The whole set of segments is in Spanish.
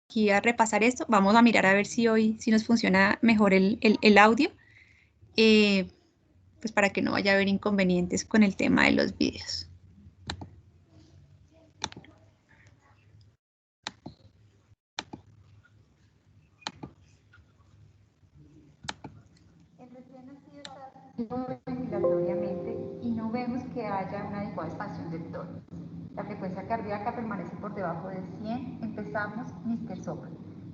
aquí a repasar esto. Vamos a mirar a ver si hoy si nos funciona mejor el audio, pues para que no vaya a haber inconvenientes con el tema de los vídeos. El relleno ha sido tratado ventilatoriamente y no vemos que haya una adecuada expansión del tórax. La frecuencia cardíaca permanece por debajo de 100. Empezamos Mr. Sopa.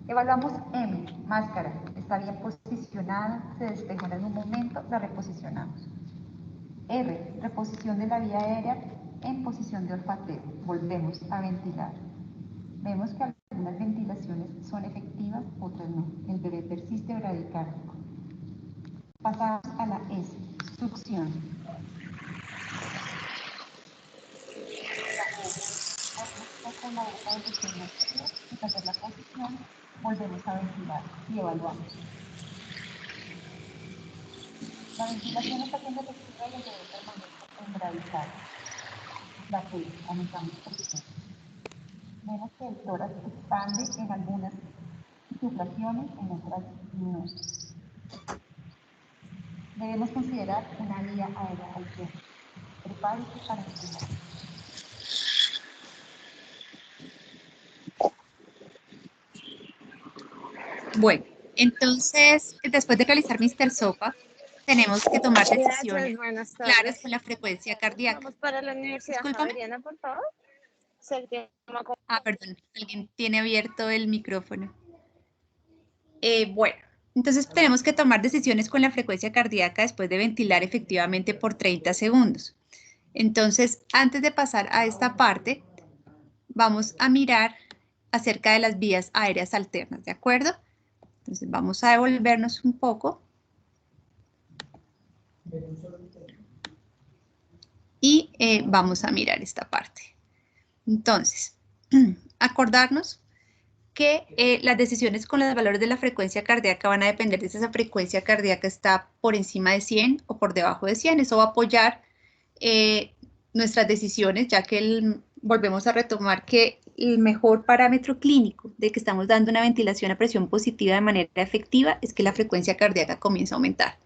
Evaluamos M, máscara. Está bien posicionada, se despejó en algún momento, la reposicionamos. R, reposición de la vía aérea en posición de olfateo. Volvemos a ventilar. Vemos que algunas ventilaciones son efectivas, otras no. El bebé persiste bradicárdico. Pasamos a la S, succión. Con la boca de pequeña y hacer la posición, volvemos a ventilar y evaluamos. La ventilación está siendo efectiva y el bebé permanece en bradicardia. La T, aumentamos presión. Vemos que el tórax expande en algunas insuflaciones, en otras no. Debemos considerar una vía aérea al tiempo. Prepárese para intubar. Bueno, entonces, después de realizar Mr. Sopa, tenemos que tomar decisiones claras con la frecuencia cardíaca. Vamos para la Universidad Discúlpame. Javeriana, por favor. Perdón, alguien tiene abierto el micrófono. Bueno, entonces tenemos que tomar decisiones con la frecuencia cardíaca después de ventilar efectivamente por 30 segundos. Entonces, antes de pasar a esta parte, vamos a mirar acerca de las vías aéreas alternas, ¿de acuerdo? Entonces, vamos a devolvernos un poco. Y vamos a mirar esta parte. Entonces, acordarnos que las decisiones con los valores de la frecuencia cardíaca van a depender de si esa frecuencia cardíaca está por encima de 100 o por debajo de 100. Eso va a apoyar nuestras decisiones, ya que volvemos a retomar que el mejor parámetro clínico de que estamos dando una ventilación a presión positiva de manera efectiva es que la frecuencia cardíaca comienza a aumentar.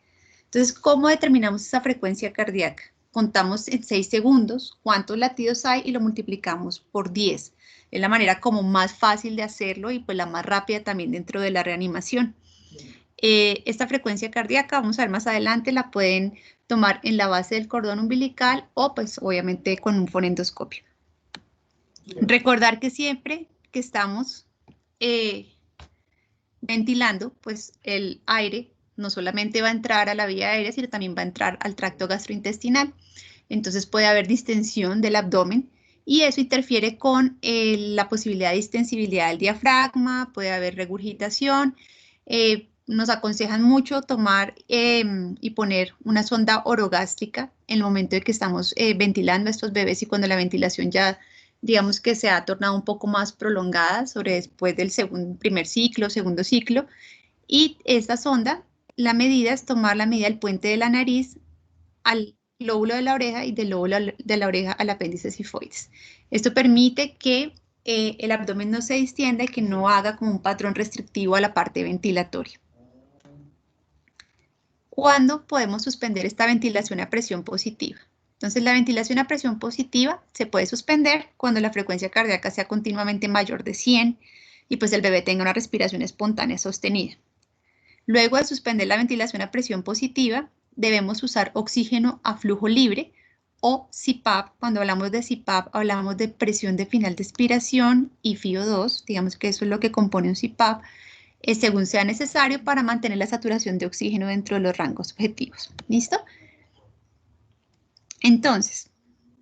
Entonces, ¿cómo determinamos esa frecuencia cardíaca? Contamos en 6 segundos cuántos latidos hay y lo multiplicamos por 10. Es la manera como más fácil de hacerlo y pues la más rápida también dentro de la reanimación. Esta frecuencia cardíaca, vamos a ver más adelante, la pueden tomar en la base del cordón umbilical o pues obviamente con un fonendoscopio. Recordar que siempre que estamos ventilando, pues el aire no solamente va a entrar a la vía aérea, sino también va a entrar al tracto gastrointestinal. Entonces puede haber distensión del abdomen y eso interfiere con la posibilidad de distensibilidad del diafragma, puede haber regurgitación. Nos aconsejan mucho tomar y poner una sonda orogástrica en el momento de que estamos ventilando a estos bebés y cuando la ventilación ya, digamos que se ha tornado un poco más prolongada sobre después del primer ciclo, segundo ciclo. Y esta sonda, la medida es tomar la medida del puente de la nariz al lóbulo de la oreja y del lóbulo de la oreja al apéndice sifoides. Esto permite que el abdomen no se distienda y que no haga como un patrón restrictivo a la parte ventilatoria. ¿Cuándo podemos suspender esta ventilación a presión positiva? Entonces, la ventilación a presión positiva se puede suspender cuando la frecuencia cardíaca sea continuamente mayor de 100 y pues el bebé tenga una respiración espontánea sostenida. Luego de suspender la ventilación a presión positiva, debemos usar oxígeno a flujo libre o CPAP. Cuando hablamos de CPAP, hablamos de presión de final de expiración y FiO2, digamos que eso es lo que compone un CPAP, según sea necesario para mantener la saturación de oxígeno dentro de los rangos objetivos. ¿Listo? Entonces,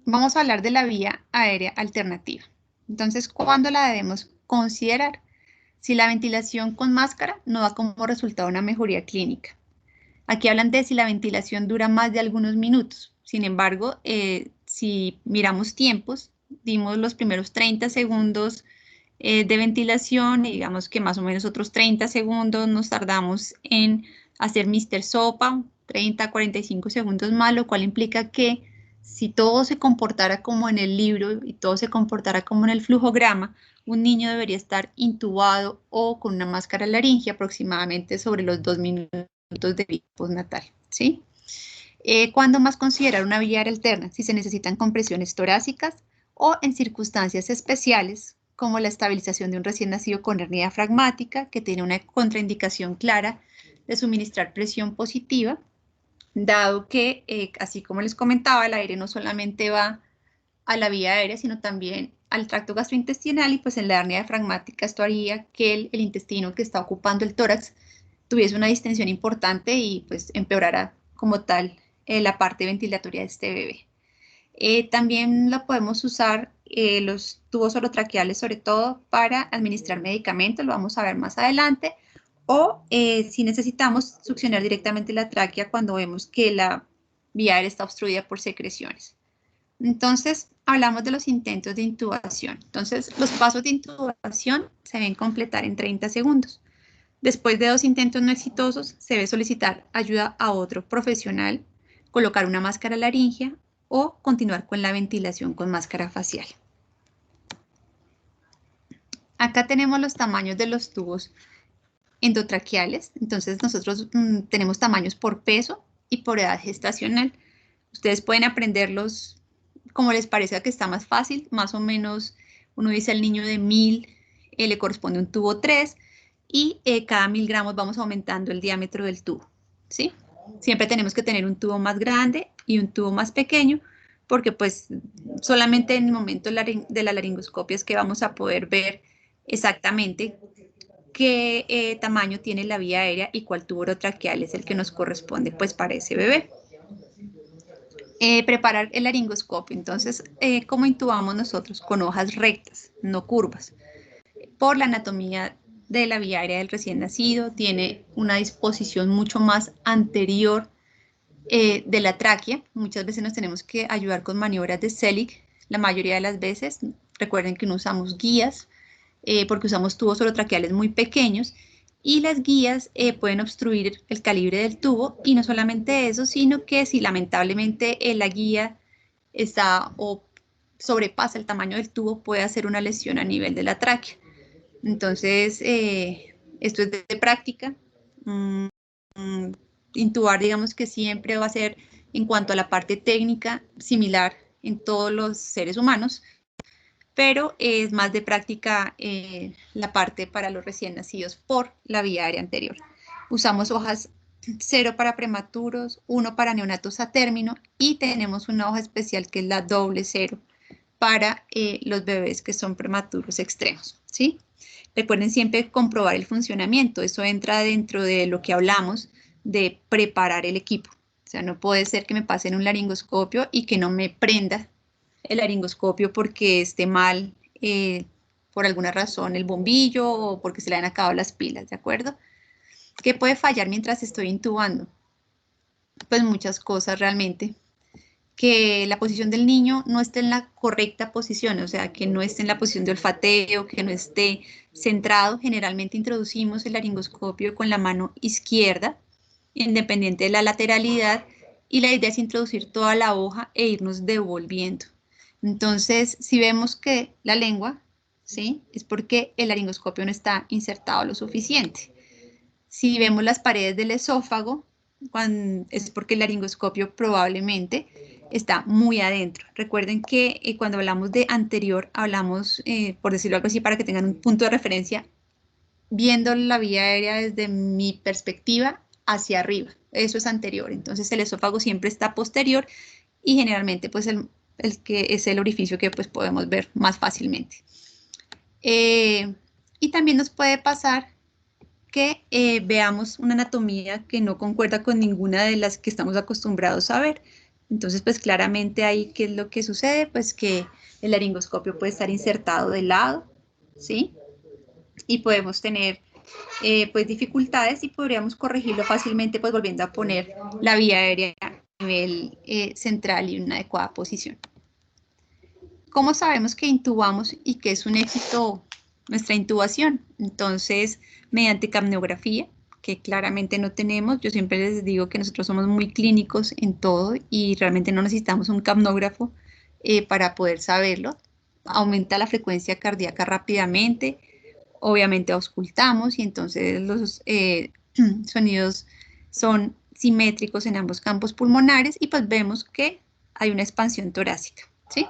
vamos a hablar de la vía aérea alternativa. Entonces, ¿cuándo la debemos considerar? Si la ventilación con máscara no da como resultado una mejoría clínica. Aquí hablan de si la ventilación dura más de algunos minutos. Sin embargo, si miramos tiempos, dimos los primeros 30 segundos de ventilación y digamos que más o menos otros 30 segundos nos tardamos en hacer Mr. Sopa, 30 a 45 segundos más, lo cual implica que si todo se comportara como en el libro y todo se comportara como en el flujograma, un niño debería estar intubado o con una máscara laringe aproximadamente sobre los 2 minutos de vida postnatal, ¿sí? ¿Cuándo más considerar una vía aérea alterna? Si se necesitan compresiones torácicas o en circunstancias especiales, como la estabilización de un recién nacido con hernia diafragmática, que tiene una contraindicación clara de suministrar presión positiva, dado que, así como les comentaba, el aire no solamente va a la vía aérea, sino también al tracto gastrointestinal, y pues en la hernia diafragmática esto haría que el intestino que está ocupando el tórax tuviese una distensión importante y pues empeorara como tal la parte ventilatoria de este bebé. También lo podemos usar los tubos orotraqueales, sobre todo para administrar medicamentos, lo vamos a ver más adelante, o si necesitamos succionar directamente la tráquea cuando vemos que la vía aérea está obstruida por secreciones. Entonces, hablamos de los intentos de intubación. Entonces, los pasos de intubación se deben completar en 30 segundos. Después de 2 intentos no exitosos, se debe solicitar ayuda a otro profesional, colocar una máscara laringea o continuar con la ventilación con máscara facial. Acá tenemos los tamaños de los tubos endotraqueales. Entonces, nosotros tenemos tamaños por peso y por edad gestacional. Ustedes pueden aprenderlos como les parezca que está más fácil. Más o menos, uno dice al niño de 1000, le corresponde un tubo 3 y cada 1000 gramos vamos aumentando el diámetro del tubo, ¿sí? Siempre tenemos que tener un tubo más grande y un tubo más pequeño, porque pues solamente en el momento de la laringoscopia es que vamos a poder ver exactamente qué tamaño tiene la vía aérea y cuál tubo orotraqueal es el que nos corresponde pues para ese bebé. Preparar el laringoscopio. Entonces, ¿cómo intubamos nosotros? Con hojas rectas, no curvas. Por la anatomía de la vía aérea del recién nacido, tiene una disposición mucho más anterior de la tráquea. Muchas veces nos tenemos que ayudar con maniobras de Selig. La mayoría de las veces, recuerden que no usamos guías, porque usamos tubos orotraqueales muy pequeños, y las guías pueden obstruir el calibre del tubo, y no solamente eso, sino que si lamentablemente la guía está o sobrepasa el tamaño del tubo, puede hacer una lesión a nivel de la tráquea. Entonces, esto es de práctica. Intubar, digamos que siempre va a ser, en cuanto a la parte técnica, similar en todos los seres humanos, pero es más de práctica la parte para los recién nacidos por la vía aérea anterior. Usamos hojas 0 para prematuros, 1 para neonatos a término, y tenemos una hoja especial que es la doble 0 para los bebés que son prematuros extremos, ¿sí? Recuerden siempre comprobar el funcionamiento. Eso entra dentro de lo que hablamos de preparar el equipo. O sea, no puede ser que me pasen un laringoscopio y que no me prenda el laringoscopio porque esté mal por alguna razón el bombillo o porque se le han acabado las pilas, ¿de acuerdo? ¿Qué puede fallar mientras estoy intubando? Pues muchas cosas realmente. Que la posición del niño no esté en la correcta posición, o sea, que no esté en la posición de olfateo, que no esté centrado. Generalmente introducimos el laringoscopio con la mano izquierda, independiente de la lateralidad, y la idea es introducir toda la hoja e irnos devolviendo. Entonces, si vemos que la lengua, ¿sí?, es porque el laringoscopio no está insertado lo suficiente. Si vemos las paredes del esófago, es porque el laringoscopio probablemente está muy adentro. Recuerden que cuando hablamos de anterior, hablamos, por decirlo algo así, para que tengan un punto de referencia, viendo la vía aérea desde mi perspectiva hacia arriba. Eso es anterior. Entonces el esófago siempre está posterior y generalmente pues el que es el orificio que pues podemos ver más fácilmente. Y también nos puede pasar que veamos una anatomía que no concuerda con ninguna de las que estamos acostumbrados a ver. Entonces, pues claramente ahí, ¿qué es lo que sucede? Pues que el laringoscopio puede estar insertado de lado, ¿sí? Y podemos tener pues dificultades, y podríamos corregirlo fácilmente pues volviendo a poner la vía aérea a nivel central y en una adecuada posición. ¿Cómo sabemos que intubamos y que es un éxito nuestra intubación? Entonces, mediante capnografía, que claramente no tenemos. Yo siempre les digo que nosotros somos muy clínicos en todo y realmente no necesitamos un capnógrafo para poder saberlo. Aumenta la frecuencia cardíaca rápidamente, obviamente auscultamos y entonces los sonidos son simétricos en ambos campos pulmonares y pues vemos que hay una expansión torácica, ¿sí?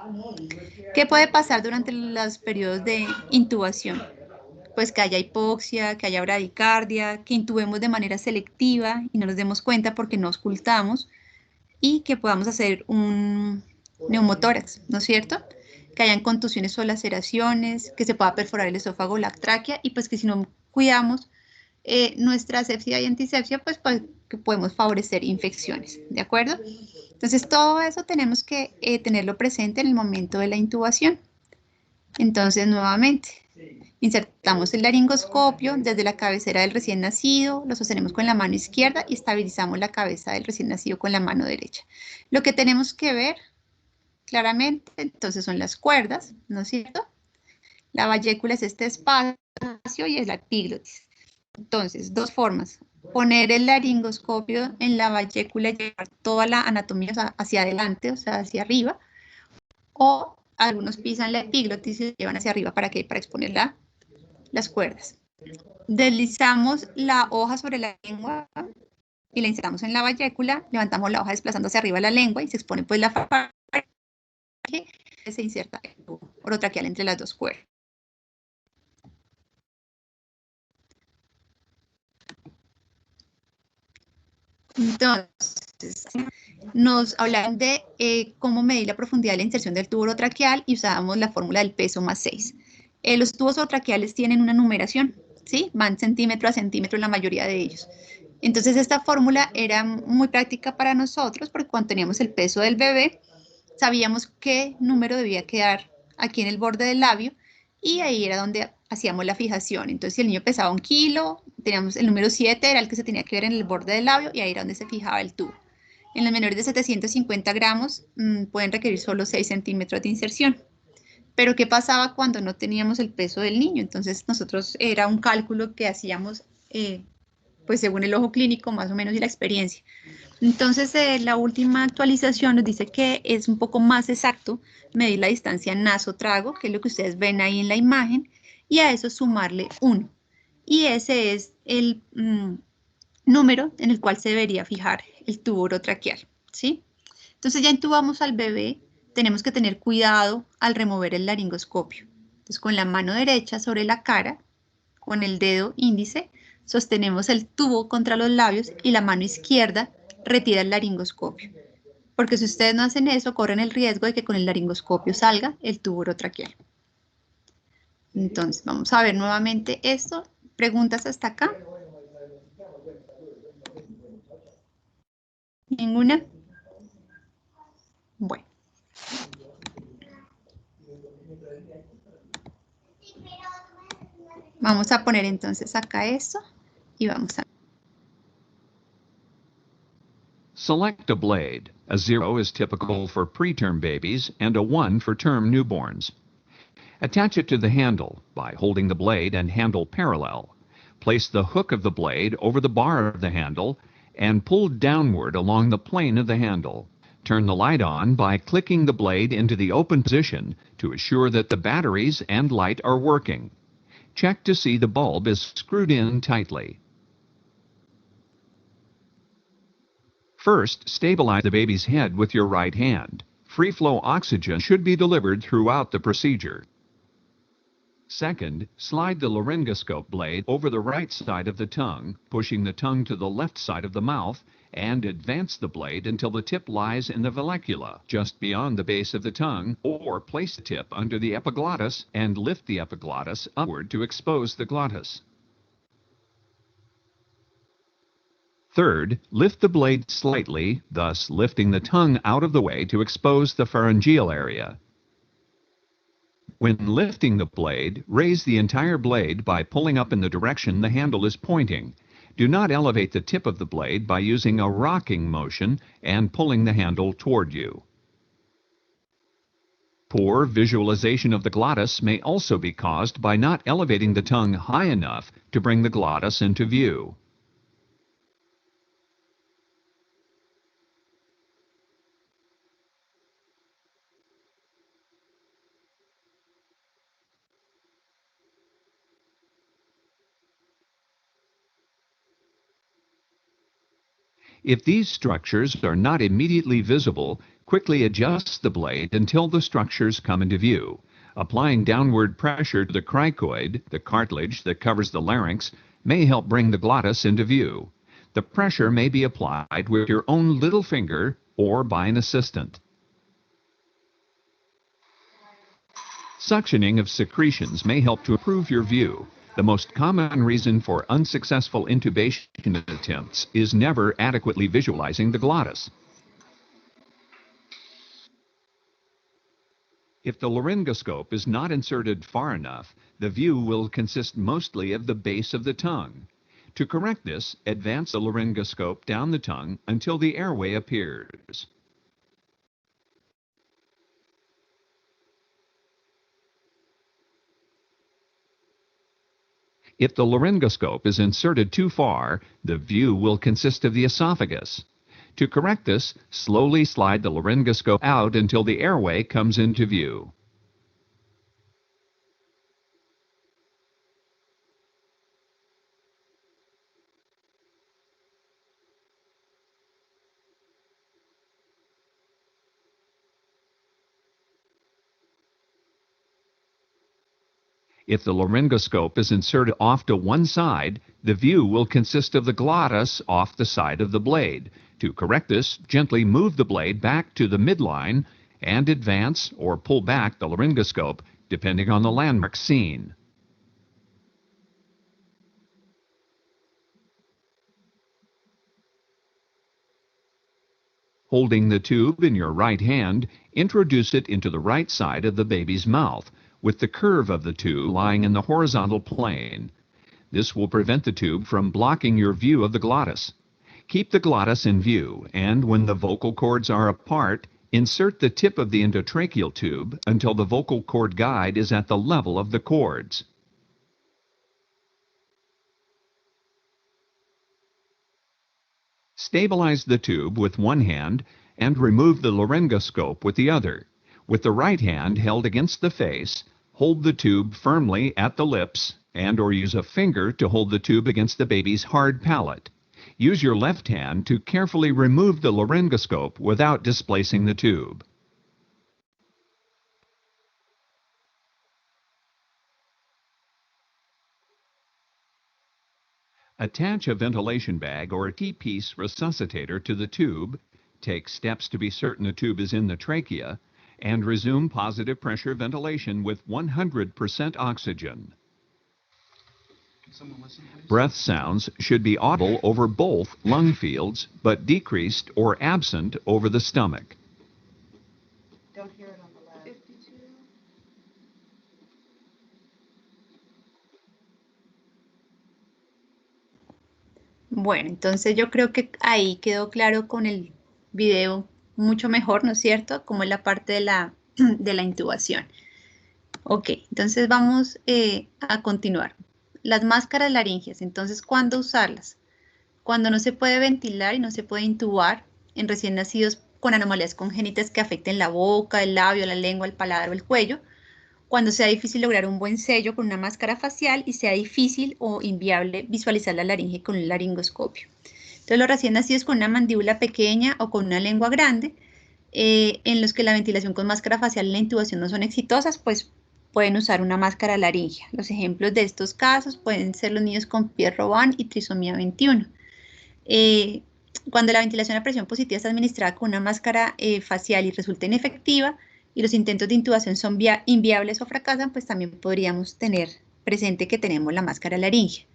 ¿Qué puede pasar durante los periodos de intubación? Pues que haya hipoxia, que haya bradicardia, que intubemos de manera selectiva y no nos demos cuenta porque no auscultamos y que podamos hacer un neumotórax, ¿no es cierto? Que hayan contusiones o laceraciones, que se pueda perforar el esófago, la tráquea y pues que si no cuidamos nuestra asepsia y antisepsia, pues que podemos favorecer infecciones, ¿de acuerdo? Entonces todo eso tenemos que tenerlo presente en el momento de la intubación. Entonces nuevamente, insertamos el laringoscopio desde la cabecera del recién nacido, lo sostenemos con la mano izquierda y estabilizamos la cabeza del recién nacido con la mano derecha. Lo que tenemos que ver claramente, entonces son las cuerdas, ¿no es cierto? La vallécula es este espacio y es la epiglotis. Entonces, dos formas. Poner el laringoscopio en la vallécula y llevar toda la anatomía hacia adelante, o sea, hacia arriba, o algunos pisan la epiglotis y se llevan hacia arriba para exponer las cuerdas. Deslizamos la hoja sobre la lengua y la insertamos en la vallécula, levantamos la hoja desplazando hacia arriba la lengua y se expone pues la faringe, se inserta el tubo orotraqueal entre las dos cuerdas. Entonces, nos hablan de cómo medir la profundidad de la inserción del tubo orotraqueal y usábamos la fórmula del peso más 6. Los tubos orotraqueales tienen una numeración, ¿sí? Van centímetro a centímetro en la mayoría de ellos. Entonces, esta fórmula era muy práctica para nosotros porque cuando teníamos el peso del bebé, sabíamos qué número debía quedar aquí en el borde del labio y ahí era donde hacíamos la fijación. Entonces, si el niño pesaba 1 kilo, teníamos el número 7, era el que se tenía que ver en el borde del labio y ahí era donde se fijaba el tubo. En los menores de 750 gramos pueden requerir solo 6 centímetros de inserción. Pero ¿qué pasaba cuando no teníamos el peso del niño? Entonces nosotros era un cálculo que hacíamos pues según el ojo clínico más o menos y la experiencia. Entonces la última actualización nos dice que es un poco más exacto medir la distancia naso-trago, que es lo que ustedes ven ahí en la imagen, y a eso sumarle 1. Y ese es el número en el cual se debería fijar el tubo orotraqueal, ¿sí? Entonces ya intubamos al bebé, tenemos que tener cuidado al remover el laringoscopio. Entonces con la mano derecha sobre la cara, con el dedo índice, sostenemos el tubo contra los labios y la mano izquierda retira el laringoscopio. Porque si ustedes no hacen eso, corren el riesgo de que con el laringoscopio salga el tubo orotraqueal. Entonces, vamos a ver nuevamente esto. ¿Preguntas hasta acá? ¿Ninguna? Bueno. Vamos a poner entonces acá esto y vamos a... Select a blade. A 0 is typical for preterm babies and a 1 for term newborns. Attach it to the handle by holding the blade and handle parallel. Place the hook of the blade over the bar of the handle and pull downward along the plane of the handle. Turn the light on by clicking the blade into the open position to assure that the batteries and light are working. Check to see the bulb is screwed in tightly. First, stabilize the baby's head with your right hand. Free flow oxygen should be delivered throughout the procedure. Second, slide the laryngoscope blade over the right side of the tongue, pushing the tongue to the left side of the mouth, and advance the blade until the tip lies in the vallecula, just beyond the base of the tongue, or place the tip under the epiglottis and lift the epiglottis upward to expose the glottis. Third, lift the blade slightly, thus lifting the tongue out of the way to expose the pharyngeal area. When lifting the blade, raise the entire blade by pulling up in the direction the handle is pointing. Do not elevate the tip of the blade by using a rocking motion and pulling the handle toward you. Poor visualization of the glottis may also be caused by not elevating the tongue high enough to bring the glottis into view. If these structures are not immediately visible, quickly adjust the blade until the structures come into view. Applying downward pressure to the cricoid, the cartilage that covers the larynx, may help bring the glottis into view. The pressure may be applied with your own little finger or by an assistant. Suctioning of secretions may help to improve your view. The most common reason for unsuccessful intubation attempts is never adequately visualizing the glottis. If the laryngoscope is not inserted far enough, the view will consist mostly of the base of the tongue. To correct this, advance the laryngoscope down the tongue until the airway appears. If the laryngoscope is inserted too far, the view will consist of the esophagus. To correct this, slowly slide the laryngoscope out until the airway comes into view. If the laryngoscope is inserted off to one side, the view will consist of the glottis off the side of the blade. To correct this, gently move the blade back to the midline and advance or pull back the laryngoscope, depending on the landmark seen. Holding the tube in your right hand, introduce it into the right side of the baby's mouth, with the curve of the tube lying in the horizontal plane. This will prevent the tube from blocking your view of the glottis. Keep the glottis in view, and when the vocal cords are apart, insert the tip of the endotracheal tube until the vocal cord guide is at the level of the cords. Stabilize the tube with one hand and remove the laryngoscope with the other. With the right hand held against the face, hold the tube firmly at the lips and/or use a finger to hold the tube against the baby's hard palate. Use your left hand to carefully remove the laryngoscope without displacing the tube. Attach a ventilation bag or a T-piece resuscitator to the tube, take steps to be certain the tube is in the trachea, and resume positive pressure ventilation with 100% oxygen. Breath sounds should be audible over both lung fields, but decreased or absent over the stomach. Don't hear it on the left. 52. Bueno, entonces yo creo que ahí quedó claro con el video mucho mejor, ¿no es cierto? Como es la parte de la intubación. Ok, entonces vamos a continuar. Las máscaras laringeas, entonces, ¿cuándo usarlas? Cuando no se puede ventilar y no se puede intubar en recién nacidos con anomalías congénitas que afecten la boca, el labio, la lengua, el paladar o el cuello. Cuando sea difícil lograr un buen sello con una máscara facial y sea difícil o inviable visualizar la laringe con un laringoscopio. Entonces, los recién nacidos con una mandíbula pequeña o con una lengua grande, en los que la ventilación con máscara facial y la intubación no son exitosas, pues pueden usar una máscara laringea. Los ejemplos de estos casos pueden ser los niños con Pierre-Robin y trisomía 21. Cuando la ventilación a presión positiva está administrada con una máscara facial y resulta inefectiva, y los intentos de intubación son inviables o fracasan, pues también podríamos tener presente que tenemos la máscara laringea.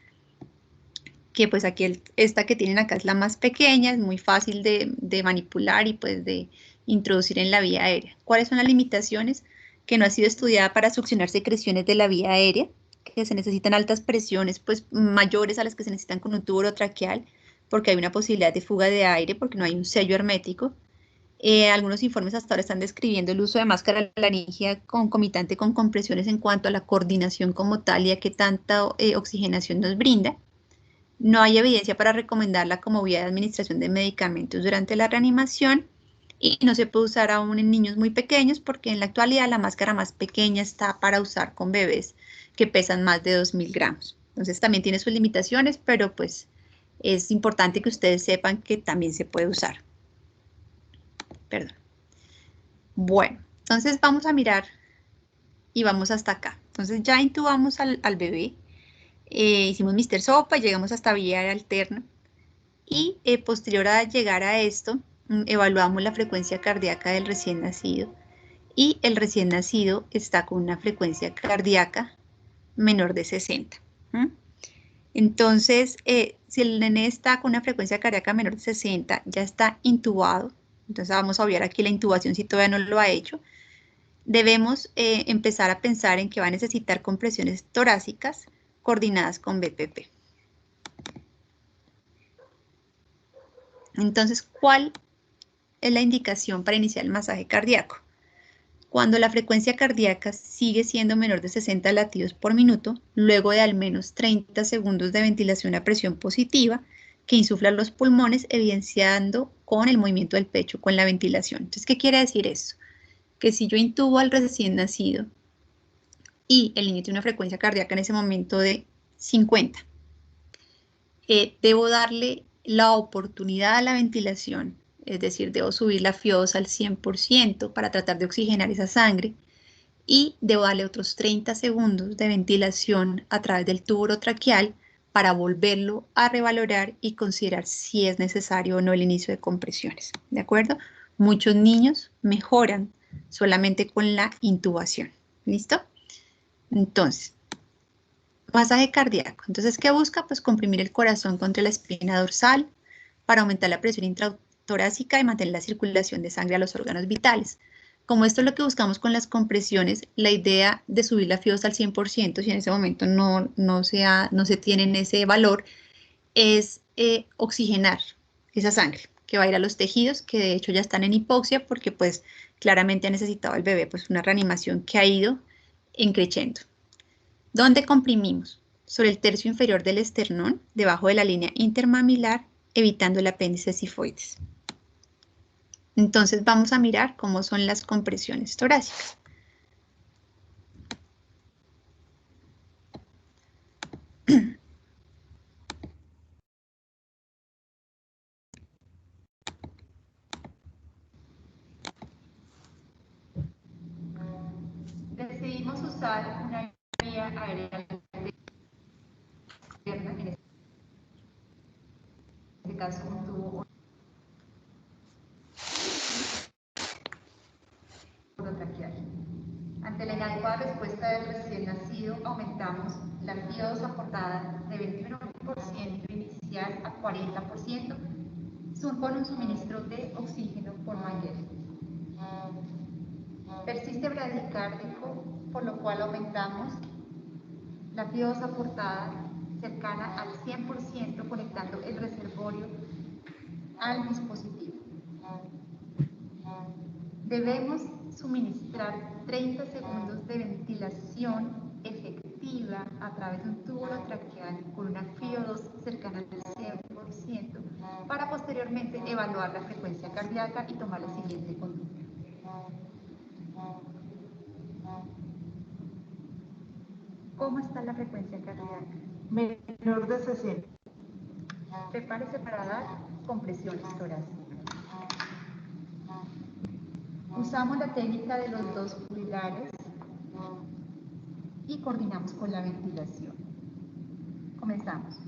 Que pues aquí esta que tienen acá es la más pequeña, es muy fácil de manipular y pues de introducir en la vía aérea. ¿Cuáles son las limitaciones? Que no ha sido estudiada para succionar secreciones de la vía aérea, que se necesitan altas presiones pues mayores a las que se necesitan con un tubo orotraqueal, porque hay una posibilidad de fuga de aire, porque no hay un sello hermético. Algunos informes hasta ahora están describiendo el uso de máscara laringea concomitante con compresiones en cuanto a la coordinación como tal y a qué tanta oxigenación nos brinda. No hay evidencia para recomendarla como vía de administración de medicamentos durante la reanimación y no se puede usar aún en niños muy pequeños porque en la actualidad la máscara más pequeña está para usar con bebés que pesan más de 2000 gramos. Entonces también tiene sus limitaciones, pero pues es importante que ustedes sepan que también se puede usar. Perdón. Bueno, entonces vamos a mirar y vamos hasta acá. Entonces ya intubamos al bebé, hicimos Mr. Sopa, llegamos hasta vía alterna y posterior a llegar a esto, evaluamos la frecuencia cardíaca del recién nacido y el recién nacido está con una frecuencia cardíaca menor de 60. Entonces, si el nene está con una frecuencia cardíaca menor de 60, ya está intubado. Entonces vamos a obviar aquí la intubación si todavía no lo ha hecho. Debemos empezar a pensar en que va a necesitar compresiones torácicas coordinadas con BPP. Entonces, ¿cuál es la indicación para iniciar el masaje cardíaco? Cuando la frecuencia cardíaca sigue siendo menor de 60 latidos por minuto, luego de al menos 30 segundos de ventilación a presión positiva, que insuflan los pulmones, evidenciando con el movimiento del pecho, con la ventilación. Entonces, ¿qué quiere decir eso? Que si yo intubo al recién nacido y el niño tiene una frecuencia cardíaca en ese momento de 50, debo darle la oportunidad a la ventilación, es decir, debo subir la FIOS al 100% para tratar de oxigenar esa sangre y debo darle otros 30 segundos de ventilación a través del tubo orotraqueal para volverlo a revalorar y considerar si es necesario o no el inicio de compresiones, ¿de acuerdo? Muchos niños mejoran solamente con la intubación, ¿listo? Entonces, masaje cardíaco. Entonces, ¿qué busca? Pues comprimir el corazón contra la espina dorsal para aumentar la presión intratorácica y mantener la circulación de sangre a los órganos vitales. Como esto es lo que buscamos con las compresiones, la idea de subir la FIOS al 100%, si en ese momento no se tiene ese valor, es oxigenar esa sangre que va a ir a los tejidos, que de hecho ya están en hipoxia porque pues claramente ha necesitado el bebé pues una reanimación que ha ido creciendo. ¿Dónde comprimimos? Sobre el tercio inferior del esternón, debajo de la línea intermamilar, evitando el apéndice sifoides. Entonces vamos a mirar cómo son las compresiones torácicas. Decidimos usar una vía aérea alterna, en este caso un tubo orotraqueal. Ante la inadecuada respuesta del recién nacido, aumentamos la FIOS aportada de 21% inicial a 40%, con un suministro de oxígeno por manguera. Persiste bradicárdico, por lo cual aumentamos la FIOS aportada cercana al 100%, conectando el reservorio al dispositivo. Debemos suministrar 30 segundos de ventilación efectiva a través de un tubo orotraqueal con una FIO2 cercana al 100% para posteriormente evaluar la frecuencia cardíaca y tomar la siguiente conducta. ¿Cómo está la frecuencia cardíaca? Menor de 60. Prepárese para dar compresiones torácicas. Usamos la técnica de los 2 pilares y coordinamos con la ventilación. Comenzamos.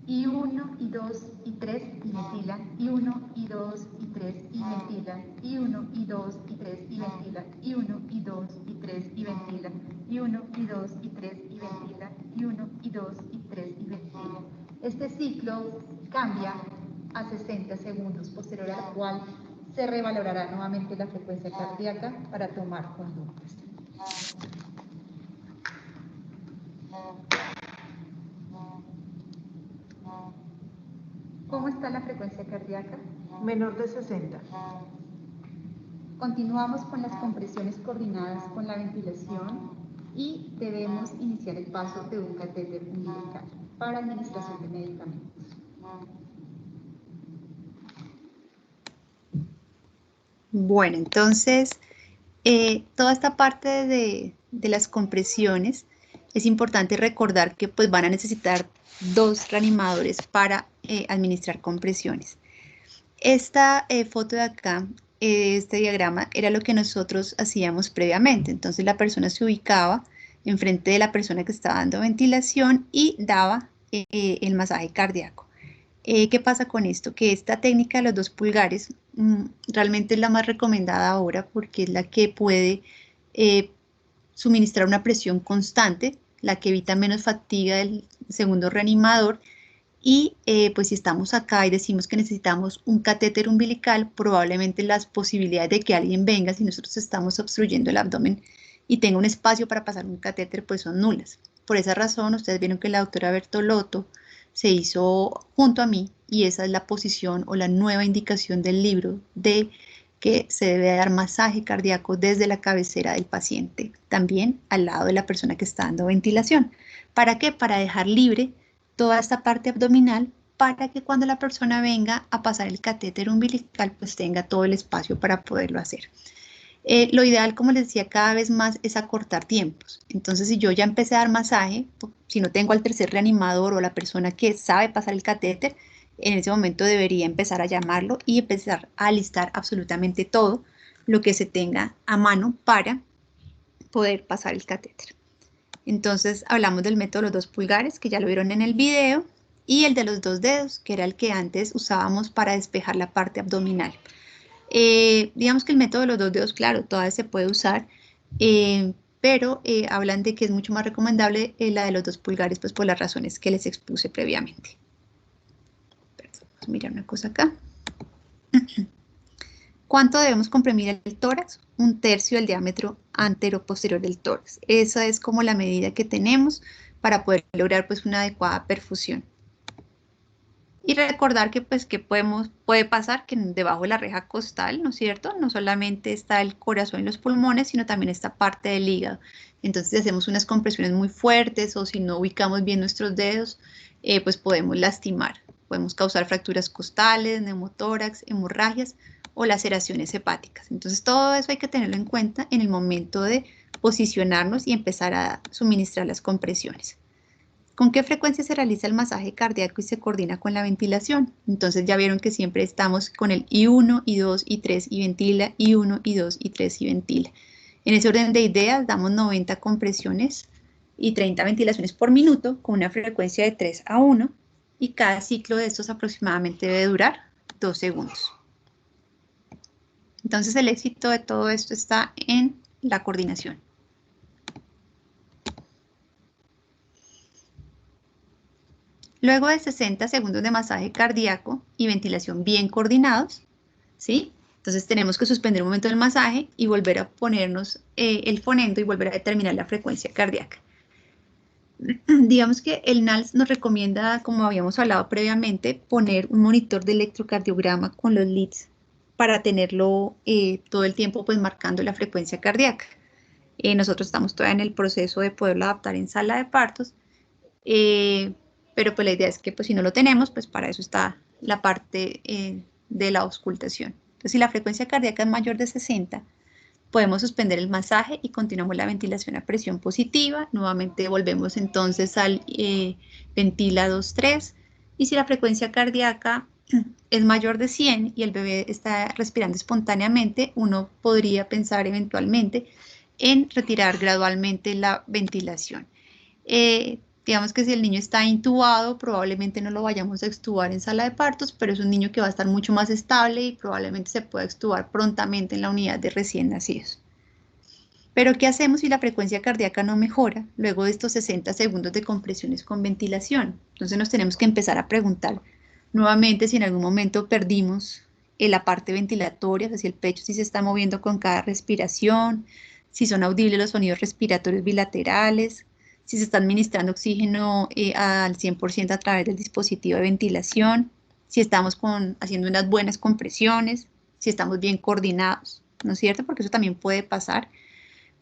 Y 1, y 2, y 3, y ventilan. Y 1, y 2, y 3, y ventilan. Y 1, y 2, y 3, y ventilan. Y 1, y 2, y 3, y ventilan. Y 1, y 2, y 3, y ventilan. Y 1, y 2, y 3, y ventilan. Este ciclo cambia a 60 segundos, posterior al cual se revalorará nuevamente la frecuencia cardíaca para tomar conductas. ¿Cómo está la frecuencia cardíaca? Menor de 60. Continuamos con las compresiones coordinadas con la ventilación y debemos iniciar el paso de un catéter umbilical para administración de medicamentos. Bueno, entonces, toda esta parte de las compresiones, es importante recordar que pues van a necesitar 2 reanimadores para administrar compresiones. Esta foto de acá, este diagrama, era lo que nosotros hacíamos previamente. Entonces la persona se ubicaba enfrente de la persona que estaba dando ventilación y daba el masaje cardíaco. ¿Qué pasa con esto? Que esta técnica de los 2 pulgares realmente es la más recomendada ahora porque es la que puede suministrar una presión constante, la que evita menos fatiga del segundo reanimador. Y pues si estamos acá y decimos que necesitamos un catéter umbilical, probablemente las posibilidades de que alguien venga, si nosotros estamos obstruyendo el abdomen y tenga un espacio para pasar un catéter, pues son nulas. Por esa razón, ustedes vieron que la doctora Bertolotto se hizo junto a mí y esa es la posición o la nueva indicación del libro de que se debe dar masaje cardíaco desde la cabecera del paciente, también al lado de la persona que está dando ventilación. ¿Para qué? Para dejar libre toda esta parte abdominal para que cuando la persona venga a pasar el catéter umbilical pues tenga todo el espacio para poderlo hacer. Lo ideal, como les decía, cada vez más es acortar tiempos. Entonces, si yo ya empecé a dar masaje, si no tengo al tercer reanimador o la persona que sabe pasar el catéter, en ese momento debería empezar a llamarlo y empezar a alistar absolutamente todo lo que se tenga a mano para poder pasar el catéter. Entonces, hablamos del método de los 2 pulgares, que ya lo vieron en el video, y el de los 2 dedos, que era el que antes usábamos para despejar la parte abdominal. Digamos que el método de los 2 dedos, claro, todavía se puede usar, pero hablan de que es mucho más recomendable la de los 2 pulgares, pues por las razones que les expuse previamente. Perdón, vamos a mirar una cosa acá. ¿Cuánto debemos comprimir el tórax? 1/3 del diámetro antero-posterior del tórax. Esa es como la medida que tenemos para poder lograr pues una adecuada perfusión. Y recordar que pues que puede pasar que debajo de la reja costal, ¿no es cierto? No solamente está el corazón y los pulmones, sino también esta parte del hígado. Entonces, si hacemos unas compresiones muy fuertes o si no ubicamos bien nuestros dedos, pues podemos lastimar. Podemos causar fracturas costales, neumotórax, hemorragias o laceraciones hepáticas. Entonces, todo eso hay que tenerlo en cuenta en el momento de posicionarnos y empezar a suministrar las compresiones. ¿Con qué frecuencia se realiza el masaje cardíaco y se coordina con la ventilación? Entonces ya vieron que siempre estamos con el I1, I2, I3 y ventila, I1, I2, I3 y ventila. En ese orden de ideas damos 90 compresiones y 30 ventilaciones por minuto con una frecuencia de 3 a 1 y cada ciclo de estos aproximadamente debe durar 2 segundos. Entonces el éxito de todo esto está en la coordinación. Luego de 60 segundos de masaje cardíaco y ventilación bien coordinados, ¿sí? Entonces tenemos que suspender un momento del masaje y volver a ponernos el fonendo y volver a determinar la frecuencia cardíaca. Digamos que el NALS nos recomienda, como habíamos hablado previamente, poner un monitor de electrocardiograma con los leads para tenerlo todo el tiempo pues marcando la frecuencia cardíaca. Nosotros estamos todavía en el proceso de poderlo adaptar en sala de partos, pero pues la idea es que pues si no lo tenemos, pues para eso está la parte de la auscultación. Entonces, si la frecuencia cardíaca es mayor de 60, podemos suspender el masaje y continuamos la ventilación a presión positiva. Nuevamente volvemos entonces al ventila 2-3. Y si la frecuencia cardíaca es mayor de 100 y el bebé está respirando espontáneamente, uno podría pensar eventualmente en retirar gradualmente la ventilación. Digamos que si el niño está intubado, probablemente no lo vayamos a extubar en sala de partos, pero es un niño que va a estar mucho más estable y probablemente se pueda extubar prontamente en la unidad de recién nacidos. Pero ¿qué hacemos si la frecuencia cardíaca no mejora luego de estos 60 segundos de compresiones con ventilación? Entonces nos tenemos que empezar a preguntar nuevamente si en algún momento perdimos la parte ventilatoria, o sea, si el pecho sí se está moviendo con cada respiración, si son audibles los sonidos respiratorios bilaterales, si se está administrando oxígeno al 100% a través del dispositivo de ventilación, si estamos haciendo unas buenas compresiones, si estamos bien coordinados, ¿no es cierto? Porque eso también puede pasar.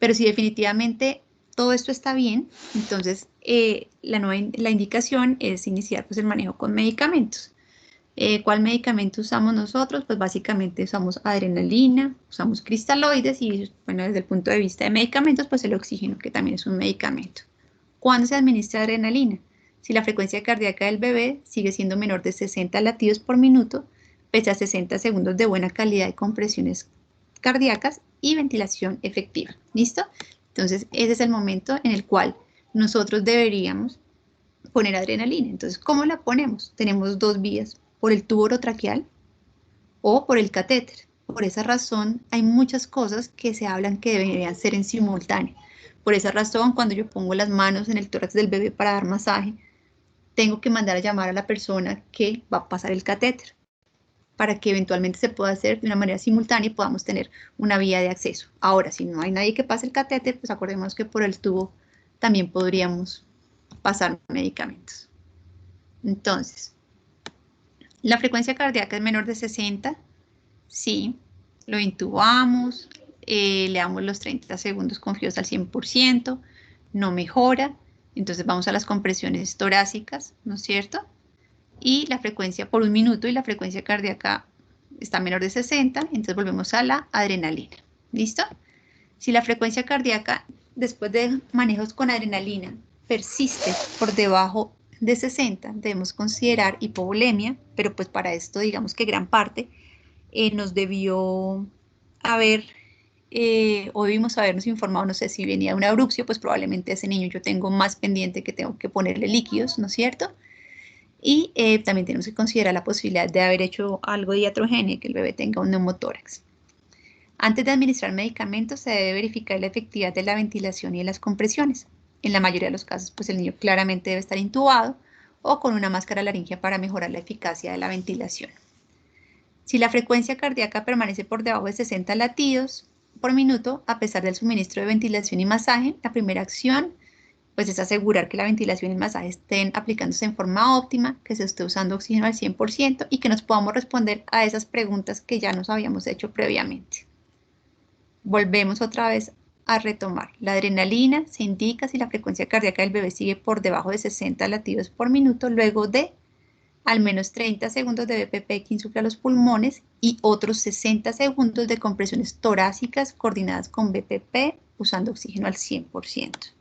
Pero si definitivamente todo esto está bien, entonces la indicación es iniciar pues, el manejo con medicamentos. ¿Cuál medicamento usamos nosotros? Pues básicamente usamos adrenalina, usamos cristaloides y bueno, desde el punto de vista de medicamentos, pues el oxígeno, que también es un medicamento. ¿Cuándo se administra adrenalina? Si la frecuencia cardíaca del bebé sigue siendo menor de 60 latidos por minuto, pese a 60 segundos de buena calidad de compresiones cardíacas y ventilación efectiva. ¿Listo? Entonces, ese es el momento en el cual nosotros deberíamos poner adrenalina. Entonces, ¿cómo la ponemos? Tenemos dos vías, por el tubo orotraqueal o por el catéter. Por esa razón, hay muchas cosas que se hablan que deberían ser en simultáneo. Por esa razón, cuando yo pongo las manos en el tórax del bebé para dar masaje, tengo que mandar a llamar a la persona que va a pasar el catéter para que eventualmente se pueda hacer de una manera simultánea y podamos tener una vía de acceso. Ahora, si no hay nadie que pase el catéter, pues acordemos que por el tubo también podríamos pasar medicamentos. Entonces, ¿la frecuencia cardíaca es menor de 60? Sí, lo intubamos, le damos los 30 segundos confiados al 100%, no mejora, entonces vamos a las compresiones torácicas, ¿no es cierto? Y la frecuencia por un minuto y la frecuencia cardíaca está menor de 60, entonces volvemos a la adrenalina. ¿Listo? Si la frecuencia cardíaca después de manejos con adrenalina persiste por debajo de 60, debemos considerar hipovolemia, pero pues para esto digamos que gran parte nos debió haber o debimos habernos informado, no sé si venía de una bruxia, pues probablemente a ese niño yo tengo más pendiente que tengo que ponerle líquidos, ¿no es cierto? Y también tenemos que considerar la posibilidad de haber hecho algo de iatrogenia, que el bebé tenga un neumotórax. Antes de administrar medicamentos se debe verificar la efectividad de la ventilación y de las compresiones. En la mayoría de los casos, pues el niño claramente debe estar intubado o con una máscara laringia para mejorar la eficacia de la ventilación. Si la frecuencia cardíaca permanece por debajo de 60 latidos por minuto, a pesar del suministro de ventilación y masaje, la primera acción pues es asegurar que la ventilación y el masaje estén aplicándose en forma óptima, que se esté usando oxígeno al 100% y que nos podamos responder a esas preguntas que ya nos habíamos hecho previamente. Volvemos otra vez a retomar. La adrenalina se indica si la frecuencia cardíaca del bebé sigue por debajo de 60 latidos por minuto luego de al menos 30 segundos de BPP que insufla los pulmones y otros 60 segundos de compresiones torácicas coordinadas con BPP usando oxígeno al 100%.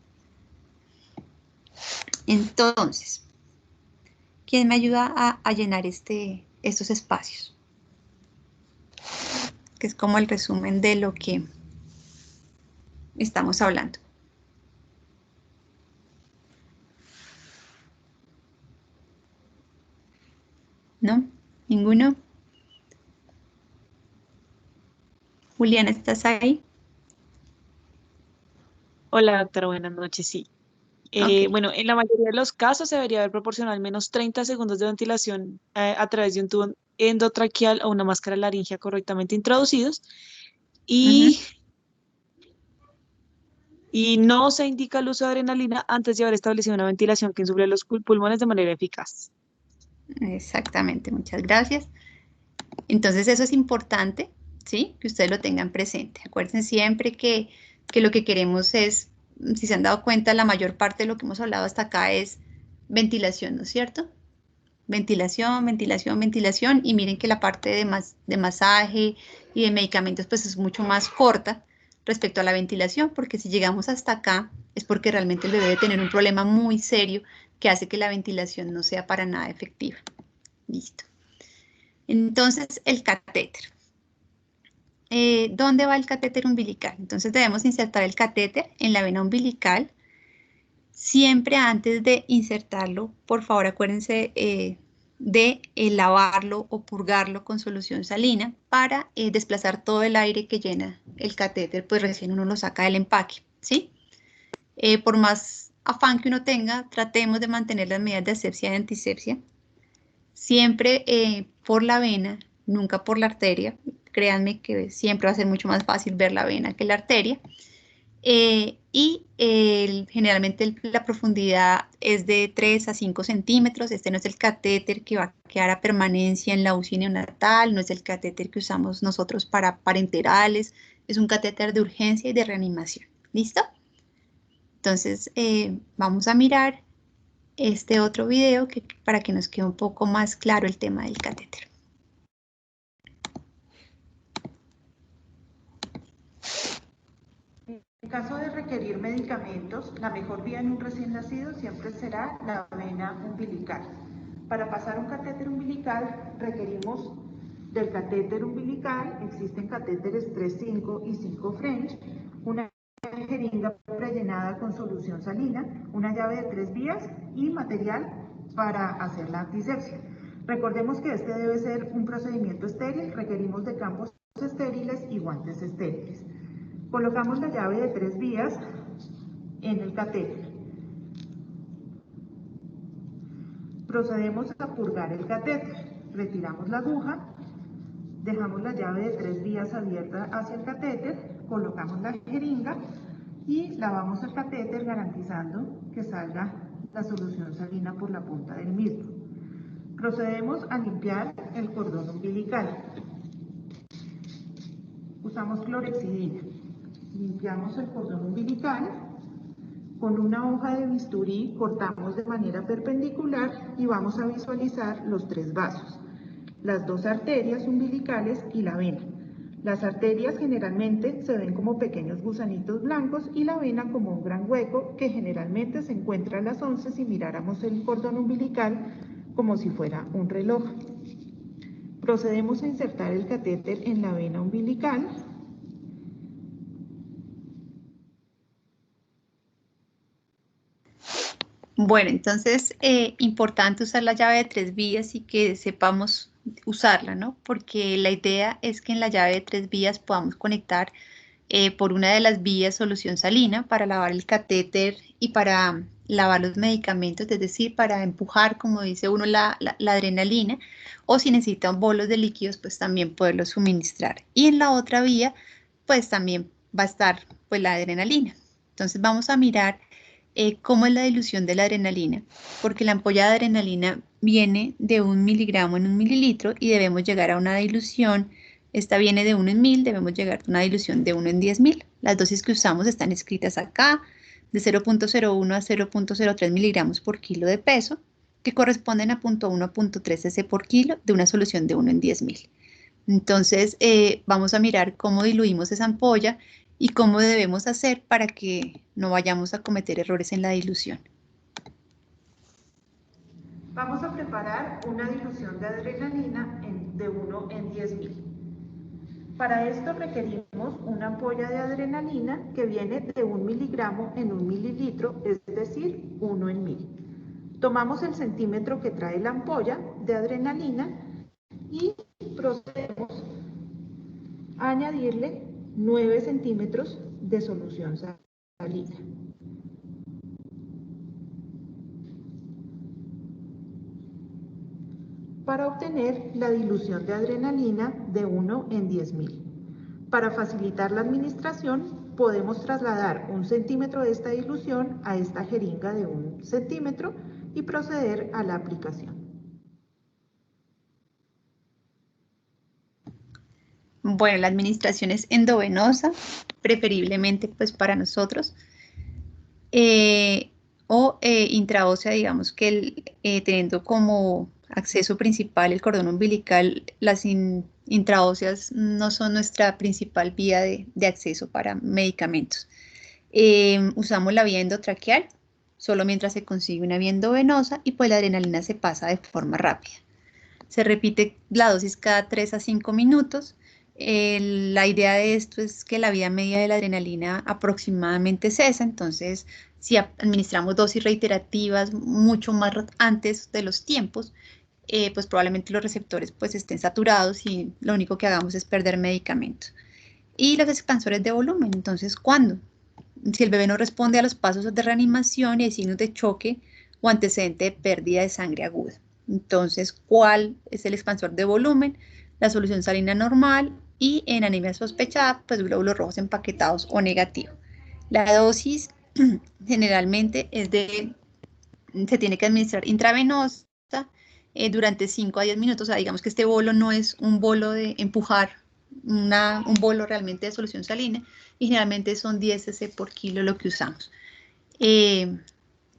Entonces, ¿quién me ayuda a llenar estos espacios? Que es como el resumen de lo que estamos hablando. ¿No? ¿Ninguno? Juliana, ¿estás ahí? Hola, doctora, buenas noches. Sí. Ok. Bueno, en la mayoría de los casos se debería haber proporcionado al menos 30 segundos de ventilación a través de un tubo endotraqueal o una máscara laringea correctamente introducidos y, y no se indica el uso de adrenalina antes de haber establecido una ventilación que insufle los pulmones de manera eficaz. Exactamente, muchas gracias. Entonces eso es importante, ¿sí? Que ustedes lo tengan presente. Acuérdense siempre que lo que queremos es, si se han dado cuenta, la mayor parte de lo que hemos hablado hasta acá es ventilación, ¿no es cierto? Ventilación, ventilación, ventilación, y miren que la parte de masaje y de medicamentos pues es mucho más corta respecto a la ventilación, porque si llegamos hasta acá es porque realmente el bebé debe tener un problema muy serio que hace que la ventilación no sea para nada efectiva. Listo. Entonces, el catéter. ¿Dónde va el catéter umbilical? Entonces debemos insertar el catéter en la vena umbilical. Siempre antes de insertarlo, por favor acuérdense de lavarlo o purgarlo con solución salina para desplazar todo el aire que llena el catéter, pues recién uno lo saca del empaque, ¿sí? Por más afán que uno tenga, tratemos de mantener las medidas de asepsia y antisepsia. Siempre por la vena, nunca por la arteria. Créanme que siempre va a ser mucho más fácil ver la vena que la arteria. Generalmente la profundidad es de 3 a 5 centímetros. Este no es el catéter que va a quedar a permanencia en la UCI neonatal, no es el catéter que usamos nosotros para parenterales, es un catéter de urgencia y de reanimación. ¿Listo? Entonces vamos a mirar este otro video para que nos quede un poco más claro el tema del catéter. caso de requerir medicamentos, la mejor vía en un recién nacido siempre será la vena umbilical. Para pasar un catéter umbilical requerimos del catéter umbilical, existen catéteres 3, 5 y 5 French, una jeringa rellenada con solución salina, una llave de 3 vías y material para hacer la antisepsia. Recordemos que este debe ser un procedimiento estéril, requerimos de campos estériles y guantes estériles. Colocamos la llave de 3 vías en el catéter. Procedemos a purgar el catéter. Retiramos la aguja, dejamos la llave de 3 vías abierta hacia el catéter, colocamos la jeringa y lavamos el catéter garantizando que salga la solución salina por la punta del mismo. Procedemos a limpiar el cordón umbilical. Usamos clorexidina. Limpiamos el cordón umbilical. Con una hoja de bisturí cortamos de manera perpendicular y vamos a visualizar los 3 vasos, las 2 arterias umbilicales y la vena. Las arterias generalmente se ven como pequeños gusanitos blancos y la vena como un gran hueco que generalmente se encuentra a las 11 si miráramos el cordón umbilical como si fuera un reloj. Procedemos a insertar el catéter en la vena umbilical. Bueno, entonces, importante usar la llave de 3 vías y que sepamos usarla, ¿no? Porque la idea es que en la llave de 3 vías podamos conectar por una de las vías solución salina para lavar el catéter y para lavar los medicamentos, es decir, para empujar, como dice uno, la adrenalina, o si necesitan bolos de líquidos, pues también poderlos suministrar. Y en la otra vía, pues también va a estar pues la adrenalina. Entonces vamos a mirar cómo es la dilución de la adrenalina, porque la ampolla de adrenalina viene de 1 miligramo en 1 mililitro y debemos llegar a una dilución. Esta viene de 1 en 1000, debemos llegar a una dilución de 1 en 10.000. Las dosis que usamos están escritas acá, de 0.01 a 0.03 miligramos por kilo de peso, que corresponden a 0.1 a 0.3 cc por kilo de una solución de 1 en 10.000. Entonces, vamos a mirar cómo diluimos esa ampolla y cómo debemos hacer para que no vayamos a cometer errores en la dilución. Vamos a preparar una dilución de adrenalina de 1 en 10.000. Para esto requerimos una ampolla de adrenalina que viene de 1 miligramo en 1 mililitro, es decir, 1 en 1000. Tomamos el centímetro que trae la ampolla de adrenalina y procedemos a añadirle 9 centímetros de solución salina. Para obtener la dilución de adrenalina de 1 en 10.000. Para facilitar la administración, podemos trasladar 1 centímetro de esta dilución a esta jeringa de 1 centímetro y proceder a la aplicación. Bueno, la administración es endovenosa, preferiblemente pues para nosotros, o intraósea, digamos que teniendo como acceso principal el cordón umbilical, las intraóseas no son nuestra principal vía de acceso para medicamentos. Usamos la vía endotraqueal, solo mientras se consigue una vía endovenosa y pues la adrenalina se pasa de forma rápida. Se repite la dosis cada 3 a 5 minutos. La idea de esto es que la vida media de la adrenalina aproximadamente cesa, entonces si administramos dosis reiterativas mucho más antes de los tiempos, pues probablemente los receptores pues estén saturados y lo único que hagamos es perder medicamentos. Y los expansores de volumen, entonces ¿cuándo? Si el bebé no responde a los pasos de reanimación y hay signos de choque o antecedente de pérdida de sangre aguda. Entonces, ¿cuál es el expansor de volumen? La solución salina normal y en anemia sospechada, pues glóbulos rojos empaquetados o negativos. La dosis generalmente se tiene que administrar intravenosa durante 5 a 10 minutos. O sea, digamos que este bolo no es un bolo de empujar, un bolo realmente de solución salina y generalmente son 10 cc por kilo lo que usamos. ¿Qué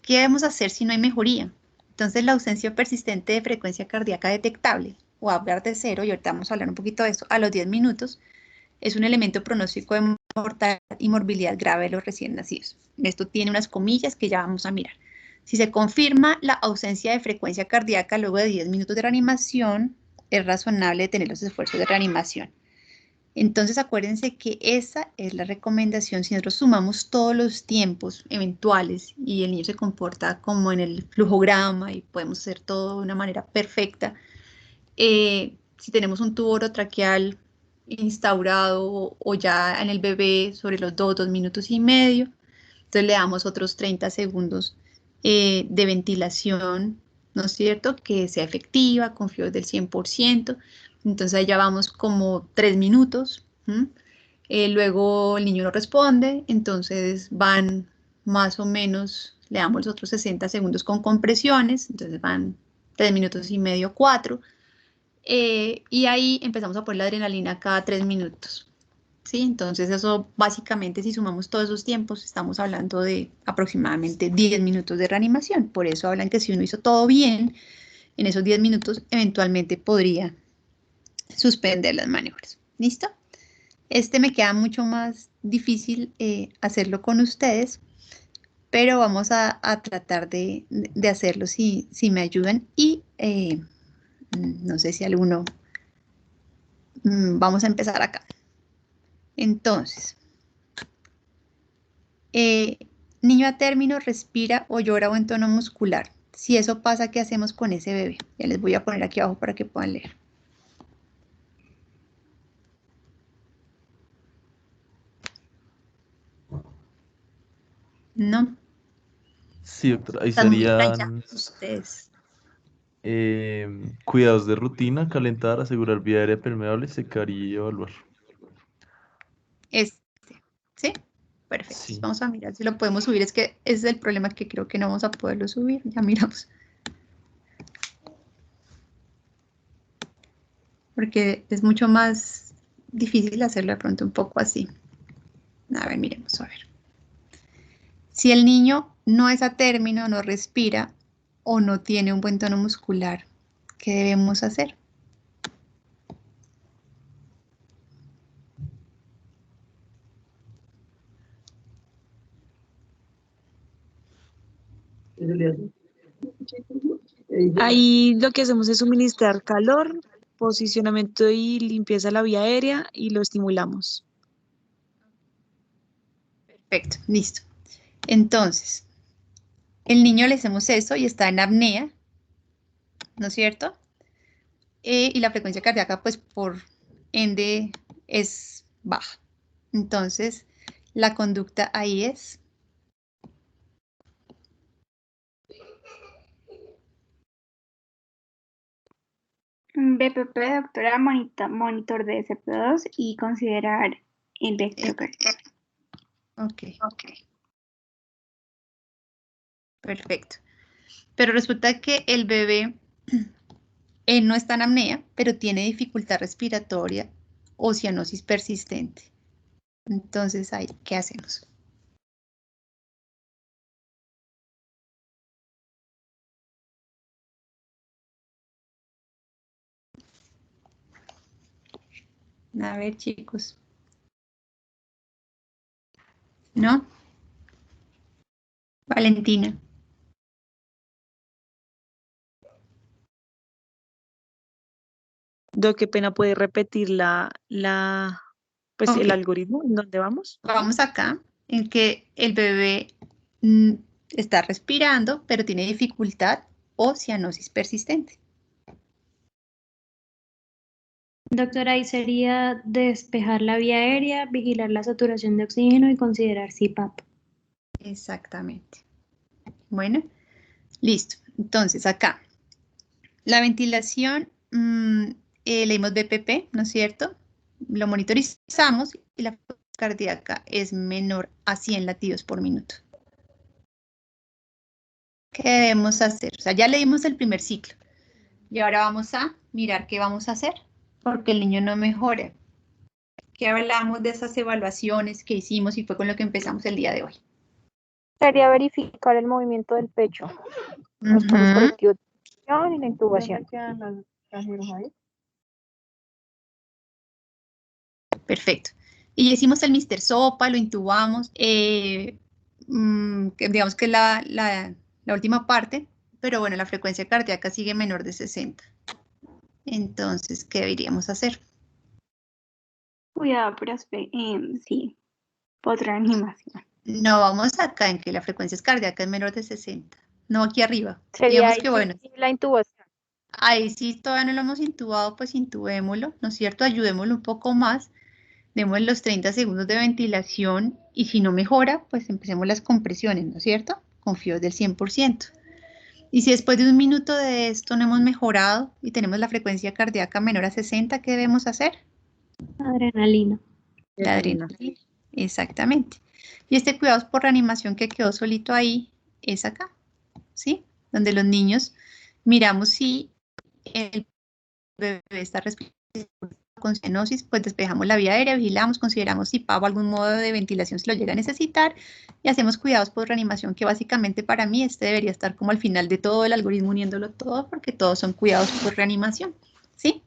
debemos hacer si no hay mejoría? Entonces, la ausencia persistente de frecuencia cardíaca detectable, o hablar de cero, y ahorita vamos a hablar un poquito de esto, a los 10 minutos, es un elemento pronóstico de mortalidad y morbilidad grave de los recién nacidos. Esto tiene unas comillas que ya vamos a mirar. Si se confirma la ausencia de frecuencia cardíaca luego de 10 minutos de reanimación, es razonable detener los esfuerzos de reanimación. Entonces, acuérdense que esa es la recomendación. Si nosotros sumamos todos los tiempos eventuales y el niño se comporta como en el flujograma y podemos hacer todo de una manera perfecta, si tenemos un tubo orotraqueal instaurado o ya en el bebé sobre los 2 minutos y medio, entonces le damos otros 30 segundos de ventilación, ¿no es cierto? Que sea efectiva, con fluidos del 100%. Entonces allá vamos como 3 minutos. Luego el niño no responde, entonces van más o menos, le damos los otros 60 segundos con compresiones, entonces van 3 minutos y medio, 4. Y ahí empezamos a poner la adrenalina cada 3 minutos. ¿Sí? Entonces eso básicamente si sumamos todos esos tiempos estamos hablando de aproximadamente 10 minutos de reanimación. Por eso hablan que si uno hizo todo bien, en esos 10 minutos eventualmente podría suspender las maniobras. ¿Listo? Este me queda mucho más difícil hacerlo con ustedes, pero vamos a tratar de hacerlo si me ayudan y no sé si alguno... vamos a empezar acá. Entonces, niño a término respira o llora o en tono muscular. Si eso pasa, ¿qué hacemos con ese bebé? Ya les voy a poner aquí abajo para que puedan leer. No, Sí, doctora, ahí están muy serían planchados ustedes. cuidados de rutina, calentar, asegurar vía aérea permeable, secar y evaluar. Este, ¿sí? Perfecto. Sí. Vamos a mirar si lo podemos subir. Es que ese es el problema, que creo que no vamos a poderlo subir. Ya miramos. Porque es mucho más difícil hacerlo de pronto un poco así. A ver, miremos, a ver. Si el niño no es a término, no respira o no tiene un buen tono muscular, ¿qué debemos hacer? Ahí lo que hacemos es suministrar calor, posicionamiento y limpieza de la vía aérea y lo estimulamos. Perfecto, listo. Entonces, el niño le hacemos eso y está en apnea, ¿no es cierto? Y la frecuencia cardíaca, pues por ende, es baja. Entonces, la conducta ahí es... BPP, doctora, monitor de SP2 y considerar el electrocardiograma. Ok. Perfecto. Pero resulta que el bebé no está en apnea, pero tiene dificultad respiratoria o cianosis persistente. Entonces, ahí, ¿qué hacemos? A ver, chicos. ¿No? Valentina. Qué pena, puede repetir pues Ok. el algoritmo en dónde vamos. Vamos acá, en que el bebé está respirando, pero tiene dificultad o cianosis persistente. Doctora, ahí sería despejar la vía aérea, vigilar la saturación de oxígeno y considerar CPAP. Exactamente. Bueno, listo. Entonces, acá, la ventilación, leímos BPP, ¿no es cierto? Lo monitorizamos y la frecuencia cardíaca es menor a 100 latidos por minuto. ¿Qué debemos hacer? O sea, ya leímos el primer ciclo. Y ahora vamos a mirar qué vamos a hacer, porque el niño no mejora. ¿Qué hablamos de esas evaluaciones que hicimos y fue con lo que empezamos el día de hoy? Sería verificar el movimiento del pecho, los pasos correctivos de la intubación y la intubación. Perfecto. Y hicimos el Mr. Sopa, lo intubamos, digamos que es la última parte, pero bueno, la frecuencia cardíaca sigue menor de 60. Entonces, ¿qué deberíamos hacer? Cuidado, pero sí, otra animación. No, vamos acá en que la frecuencia cardíaca es menor de 60, no aquí arriba. Sería Digamos que bueno, la intubación. ahí sí todavía no lo hemos intubado, pues intubémoslo, ¿no es cierto? Ayudémoslo un poco más, demos los 30 segundos de ventilación y si no mejora, pues empecemos las compresiones, ¿no es cierto? Confío del 100%. Y si después de un minuto de esto no hemos mejorado y tenemos la frecuencia cardíaca menor a 60, ¿qué debemos hacer? Adrenalina. La adrenalina, exactamente. Y este cuidados por reanimación que quedó solito ahí es acá, ¿sí? Donde los niños miramos si el bebé está respirando con cianosis, pues despejamos la vía aérea, vigilamos, consideramos si PAV o algún modo de ventilación se lo llega a necesitar y hacemos cuidados por reanimación, que básicamente para mí este debería estar como al final de todo el algoritmo, uniéndolo todo, porque todos son cuidados por reanimación, ¿sí?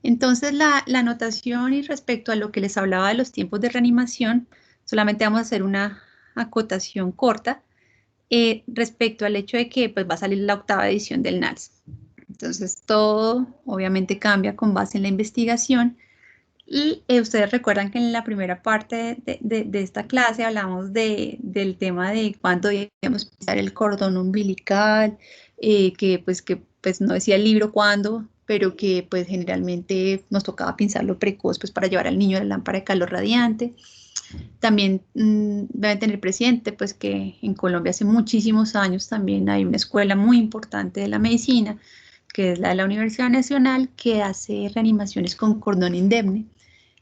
Entonces la anotación y respecto a lo que les hablaba de los tiempos de reanimación, solamente vamos a hacer una acotación corta respecto al hecho de que pues, va a salir la 8ª edición del NALS. Entonces todo obviamente cambia con base en la investigación y ustedes recuerdan que en la primera parte de esta clase hablamos del tema de cuándo debemos pisar el cordón umbilical, que no decía el libro cuándo, pero que pues generalmente nos tocaba pinzarlo precoz pues para llevar al niño a la lámpara de calor radiante. También deben tener presente pues que en Colombia hace muchísimos años también hay una escuela muy importante de la medicina, que es la de la Universidad Nacional, que hace reanimaciones con cordón indemne.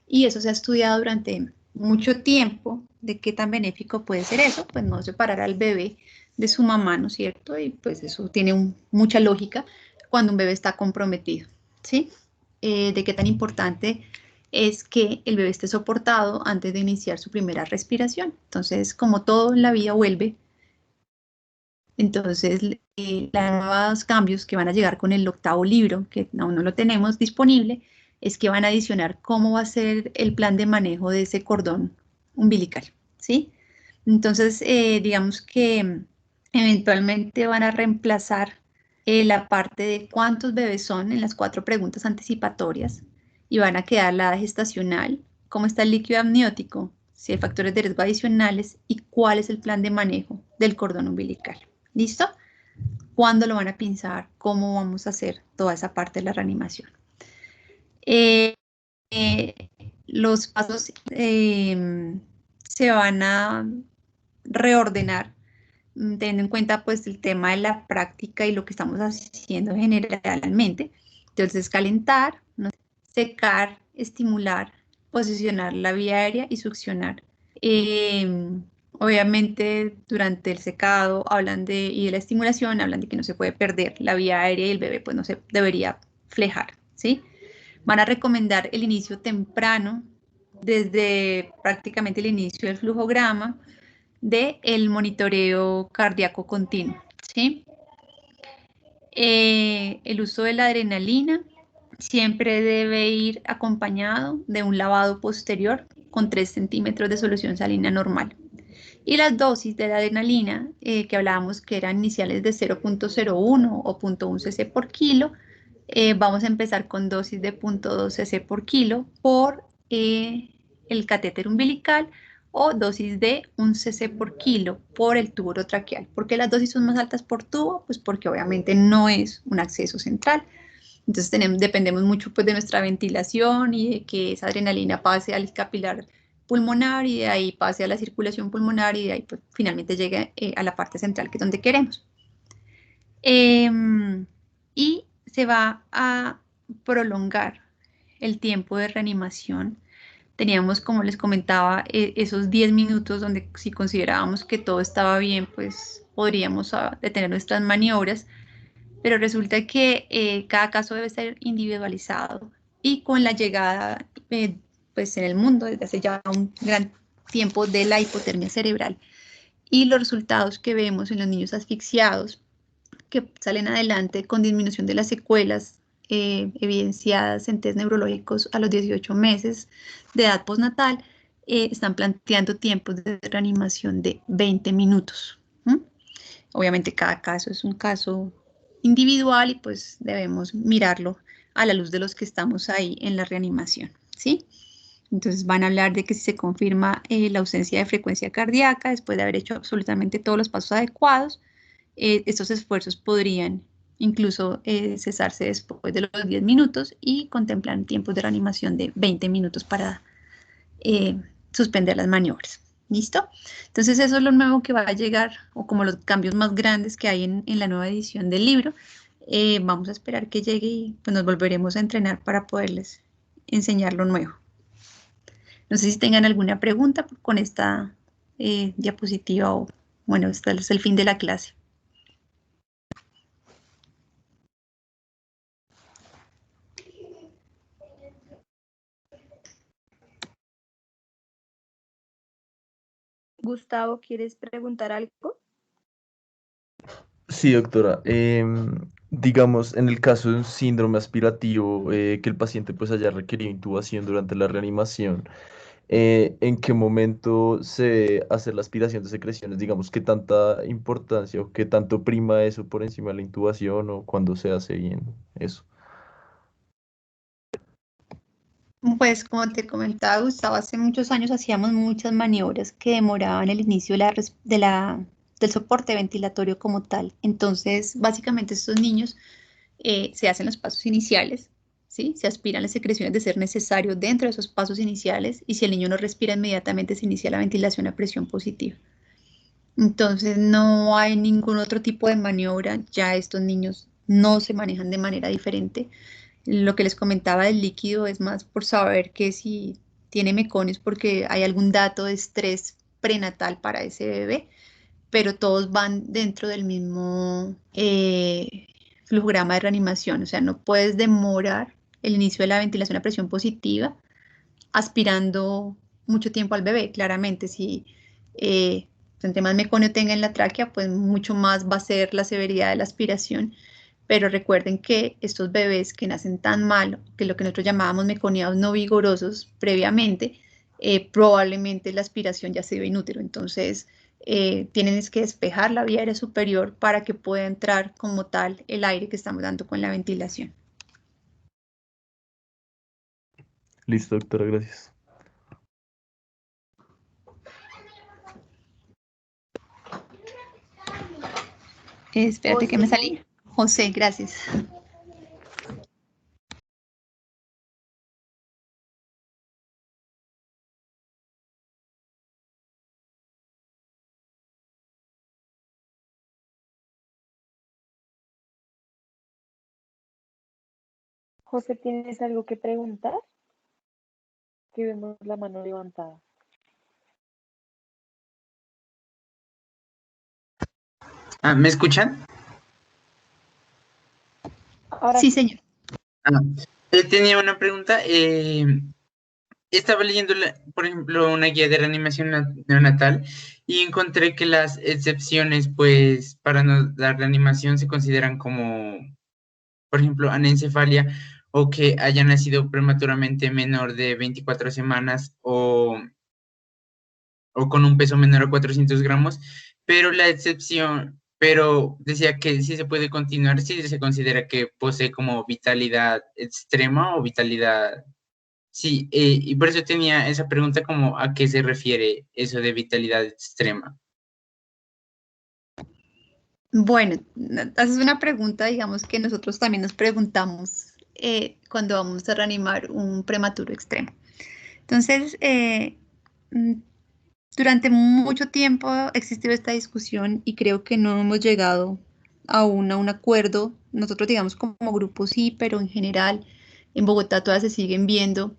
Y eso se ha estudiado durante mucho tiempo, de qué tan benéfico puede ser eso, pues no separar al bebé de su mamá, ¿no es cierto? Y pues eso tiene mucha lógica cuando un bebé está comprometido, ¿sí? De qué tan importante es que el bebé esté soportado antes de iniciar su primera respiración. Entonces, como todo en la vida vuelve, entonces los nuevos cambios que van a llegar con el 8º libro, que aún no lo tenemos disponible, es que van a adicionar cómo va a ser el plan de manejo de ese cordón umbilical, ¿sí? Entonces, digamos que eventualmente van a reemplazar la parte de cuántos bebés son en las 4 preguntas anticipatorias y van a quedar la edad gestacional, cómo está el líquido amniótico, si hay factores de riesgo adicionales y cuál es el plan de manejo del cordón umbilical. ¿Listo? ¿Cuándo lo van a pinzar? ¿Cómo vamos a hacer toda esa parte de la reanimación? Los pasos se van a reordenar teniendo en cuenta pues el tema de la práctica y lo que estamos haciendo generalmente. Entonces calentar, ¿no? Secar, estimular, posicionar la vía aérea y succionar. Obviamente durante el secado y de la estimulación hablan de que no se puede perder la vía aérea y el bebé pues no se debería flejar, ¿sí? Van a recomendar el inicio temprano, desde prácticamente el inicio del flujograma, del monitoreo cardíaco continuo, ¿sí? El uso de la adrenalina siempre debe ir acompañado de un lavado posterior con 3 centímetros de solución salina normal. Y las dosis de la adrenalina, que hablábamos que eran iniciales de 0.01 o 0.1 cc por kilo, vamos a empezar con dosis de 0.2 cc por kilo por el catéter umbilical o dosis de 1 cc por kilo por el tubo orotraqueal. ¿Por qué las dosis son más altas por tubo? Pues porque obviamente no es un acceso central. Entonces dependemos mucho pues, de nuestra ventilación y de que esa adrenalina pase al capilar pulmonar y de ahí pase a la circulación pulmonar y de ahí pues, finalmente llegue a la parte central que es donde queremos. Y se va a prolongar el tiempo de reanimación. Teníamos, como les comentaba, esos 10 minutos donde si considerábamos que todo estaba bien, pues podríamos detener nuestras maniobras, pero resulta que cada caso debe ser individualizado y con la llegada, pues en el mundo desde hace ya un gran tiempo de la hipotermia cerebral y los resultados que vemos en los niños asfixiados que salen adelante con disminución de las secuelas evidenciadas en test neurológicos a los 18 meses de edad postnatal, están planteando tiempos de reanimación de 20 minutos. Obviamente cada caso es un caso individual y pues debemos mirarlo a la luz de los que estamos ahí en la reanimación, ¿sí? Entonces van a hablar de que si se confirma la ausencia de frecuencia cardíaca después de haber hecho absolutamente todos los pasos adecuados, estos esfuerzos podrían incluso cesarse después de los 10 minutos y contemplan tiempos de reanimación de 20 minutos para suspender las maniobras. ¿Listo? Entonces eso es lo nuevo que va a llegar, o como los cambios más grandes que hay en la nueva edición del libro. Vamos a esperar que llegue y pues, nos volveremos a entrenar para poderles enseñar lo nuevo. No sé si tengan alguna pregunta con esta diapositiva o, bueno, este es el fin de la clase. Gustavo, ¿quieres preguntar algo? Sí, doctora. Digamos, en el caso de un síndrome aspirativo, que el paciente pues haya requerido intubación durante la reanimación, ¿en qué momento se hace la aspiración de secreciones? Digamos, ¿qué tanta importancia o qué tanto prima eso por encima de la intubación o cuando se hace bien eso? Pues como te comentaba, Gustavo, hace muchos años hacíamos muchas maniobras que demoraban el inicio del soporte ventilatorio como tal. Entonces, básicamente estos niños se hacen los pasos iniciales, ¿sí? Se aspiran las secreciones de ser necesario dentro de esos pasos iniciales y si el niño no respira inmediatamente se inicia la ventilación a presión positiva. Entonces no hay ningún otro tipo de maniobra, ya estos niños no se manejan de manera diferente. Lo que les comentaba del líquido es más por saber que si tiene meconios porque hay algún dato de estrés prenatal para ese bebé, pero todos van dentro del mismo flujograma de reanimación, o sea, no puedes demorar el inicio de la ventilación a presión positiva aspirando mucho tiempo al bebé, claramente, si entre más meconio tenga en la tráquea, pues mucho más va a ser la severidad de la aspiración, pero recuerden que estos bebés que nacen tan mal, que lo que nosotros llamábamos meconiados no vigorosos previamente, probablemente la aspiración ya se dio inútil, entonces tienen que despejar la vía aérea superior para que pueda entrar como tal el aire que estamos dando con la ventilación. Listo, doctora, gracias. Espérate que me salí. José, gracias. José, ¿tienes algo que preguntar? Que vemos la mano levantada. ¿Me escuchan? Ahora Sí, señor. Tenía una pregunta. Estaba leyendo, por ejemplo, una guía de reanimación neonatal y encontré que las excepciones, pues, para no dar reanimación se consideran como, por ejemplo, anencefalia o que haya nacido prematuramente menor de 24 semanas o con un peso menor a 400 gramos, pero pero decía que sí se puede continuar si se considera que posee como vitalidad extrema o vitalidad. Sí, y por eso tenía esa pregunta como a qué se refiere eso de vitalidad extrema. Bueno, haces una pregunta, digamos, que nosotros también nos preguntamos cuando vamos a reanimar un prematuro extremo. Entonces, durante mucho tiempo ha existido esta discusión y creo que no hemos llegado aún a un acuerdo. Nosotros, digamos, como grupo sí, pero en general en Bogotá todas se siguen viendo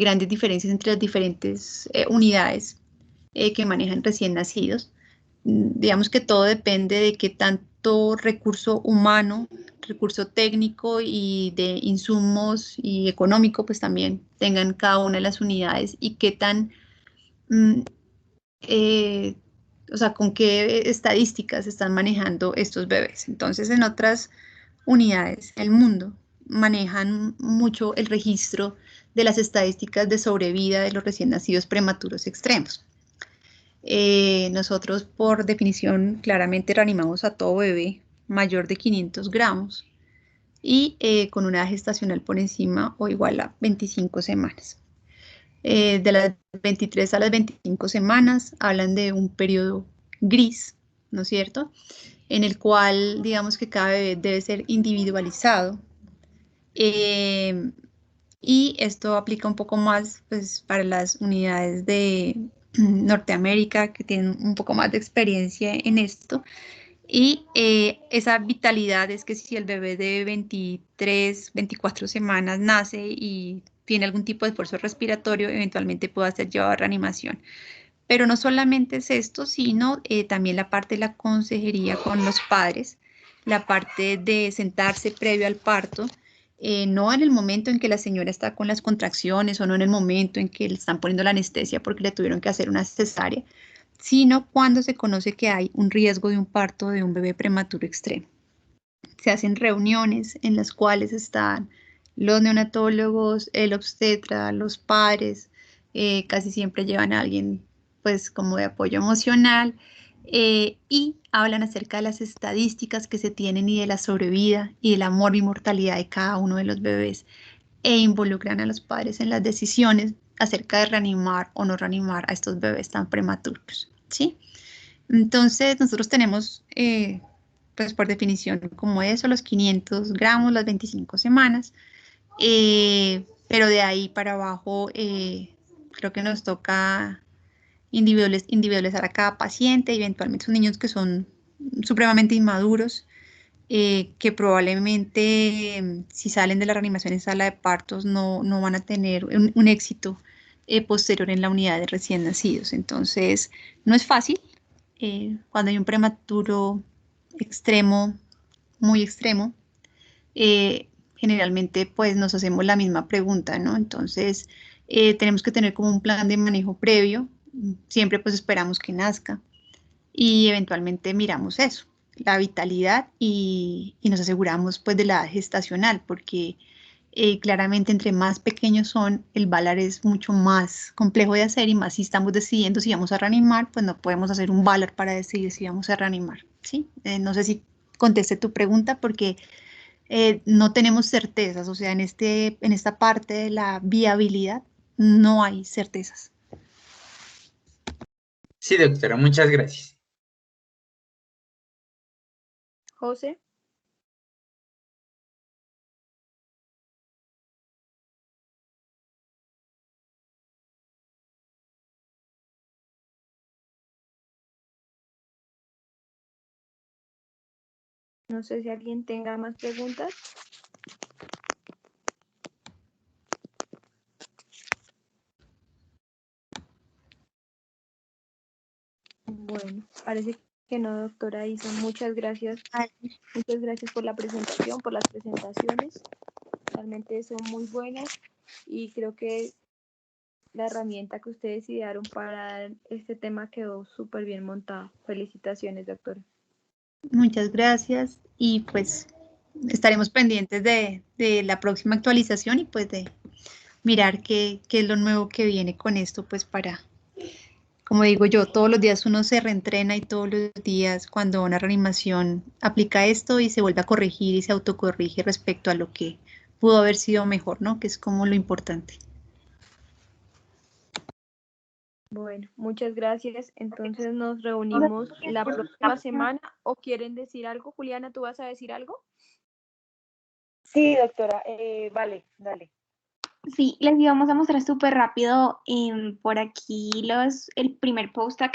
grandes diferencias entre las diferentes unidades que manejan recién nacidos. Digamos que todo depende de qué tanto recurso humano, recurso técnico y de insumos y económico, pues también tengan cada una de las unidades y qué tan, o sea, con qué estadísticas están manejando estos bebés. Entonces, en otras unidades del mundo, manejan mucho el registro de las estadísticas de sobrevida de los recién nacidos prematuros extremos. Nosotros, por definición, claramente reanimamos a todo bebé mayor de 500 gramos y con una edad gestacional por encima o igual a 25 semanas. De las 23 a las 25 semanas hablan de un periodo gris, ¿no es cierto?, en el cual digamos que cada bebé debe ser individualizado. Y esto aplica un poco más pues, para las unidades de Norteamérica que tienen un poco más de experiencia en esto. Y esa vitalidad es que si el bebé de 23, 24 semanas nace y tiene algún tipo de esfuerzo respiratorio, eventualmente puede ser llevado a reanimación. Pero no solamente es esto, sino también la parte de la consejería con los padres, la parte de sentarse previo al parto, no en el momento en que la señora está con las contracciones o no en el momento en que le están poniendo la anestesia porque le tuvieron que hacer una cesárea, sino cuando se conoce que hay un riesgo de un parto de un bebé prematuro extremo. Se hacen reuniones en las cuales están los neonatólogos, el obstetra, los padres, casi siempre llevan a alguien pues como de apoyo emocional y hablan acerca de las estadísticas que se tienen y de la sobrevida y de la mortalidad de cada uno de los bebés e involucran a los padres en las decisiones acerca de reanimar o no reanimar a estos bebés tan prematuros, ¿sí? Entonces nosotros tenemos pues por definición como eso, los 500 gramos, las 25 semanas, pero de ahí para abajo creo que nos toca individualizar a cada paciente, eventualmente son niños que son supremamente inmaduros, que probablemente si salen de la reanimación en sala de partos no van a tener un éxito posterior en la unidad de recién nacidos. Entonces, no es fácil cuando hay un prematuro extremo, muy extremo, generalmente pues nos hacemos la misma pregunta, ¿no? Entonces, tenemos que tener como un plan de manejo previo, siempre pues esperamos que nazca y eventualmente miramos eso, la vitalidad y nos aseguramos pues de la edad gestacional, porque claramente entre más pequeños son, el VALAR es mucho más complejo de hacer y más si estamos decidiendo si vamos a reanimar, pues no podemos hacer un VALAR para decidir si vamos a reanimar, ¿sí? No sé si contesté tu pregunta porque no tenemos certezas, o sea, en esta parte de la viabilidad no hay certezas. Sí, doctora, muchas gracias. José. No sé si alguien tenga más preguntas. Bueno, parece que no, doctora Isa. Muchas gracias. Muchas gracias por la presentación, por las presentaciones. Realmente son muy buenas y creo que la herramienta que ustedes idearon para este tema quedó súper bien montada. Felicitaciones, doctora. Muchas gracias y pues estaremos pendientes de la próxima actualización y pues de mirar qué es lo nuevo que viene con esto, pues para, como digo yo, todos los días uno se reentrena y todos los días cuando una reanimación aplica esto y se vuelve a corregir y se autocorrige respecto a lo que pudo haber sido mejor, ¿no? Que es como lo importante. Bueno, muchas gracias. Entonces nos reunimos la próxima semana. ¿O quieren decir algo? Juliana, ¿tú vas a decir algo? Sí, doctora, vale, dale. Sí, les íbamos a mostrar súper rápido por aquí el primer post